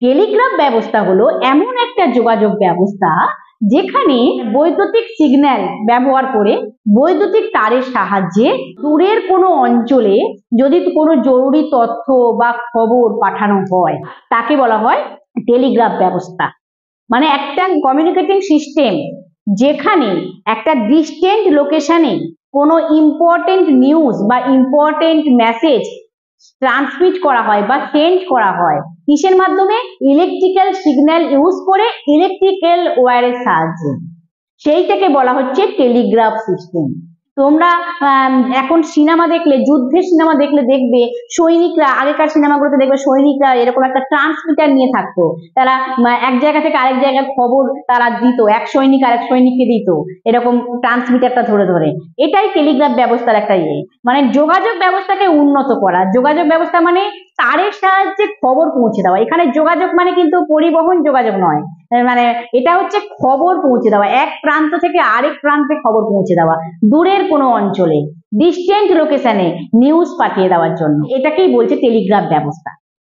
Telegraph ব্যবস্থা হলো এমন একটা যোগাযোগ ব্যবস্থা যেখানে বৈদ্যুতিক সিগন্যাল ব্যবহার করে বৈদ্যুতিক তারের সাহায্যে দূরের কোনো অঞ্চলে যদি কোনো জরুরি তথ্য বা খবর পাঠানো হয় তাকে বলা হয় টেলিগ্রাফ ব্যবস্থা। মানে একটা কমিউনিকেটিং সিস্টেম যেখানে একটা ডিস্টেন্ট লোকেশনে কোনো ইম্পর্টেন্ট নিউজ বা ইম্পর্টেন্ট মেসেজ ট্রান্সমিট করা হয় বা সেন্ড করা হয় কিসের মাধ্যমে? ইলেকট্রিক্যাল সিগন্যাল ইউজ করে, ইলেকট্রিক্যাল ওয়্যারের সাহায্যে। সেইটাকে বলা হচ্ছে টেলিগ্রাফ সিস্টেম। তোমরা এখন সিনেমা দেখলে, যুদ্ধের সিনেমা দেখলে দেখবে সৈনিকরা, আগেকার সিনেমাগুলোতে দেখবে সৈনিকরা এরকম একটা ট্রান্সমিটার নিয়ে থাকতো। তারা এক জায়গা থেকে আরেক জায়গার খবর তারা দিত, এক সৈনিক আরেক সৈনিককে দিত এরকম ট্রান্সমিটারটা ধরে ধরে। এটাই টেলিগ্রাফ ব্যবস্থার একটা মানে যোগাযোগ ব্যবস্থাকে উন্নত করা। যোগাযোগ ব্যবস্থা মানে তারের সাহায্যে খবর পৌঁছে দেওয়া। এখানে যোগাযোগ মানে কিন্তু পরিবহন যোগাযোগ নয়, মানে এটা হচ্ছে খবর পৌঁছে দেওয়া, এক প্রান্ত থেকে আরেক প্রান্তে খবর পৌঁছে দেওয়া, দূরের কোনো অঞ্চলে ডিস্টেন্ট লোকেশনে নিউজ পাঠিয়ে দেওয়ার জন্য। এটাকেই বলছে টেলিগ্রাফ ব্যবস্থা।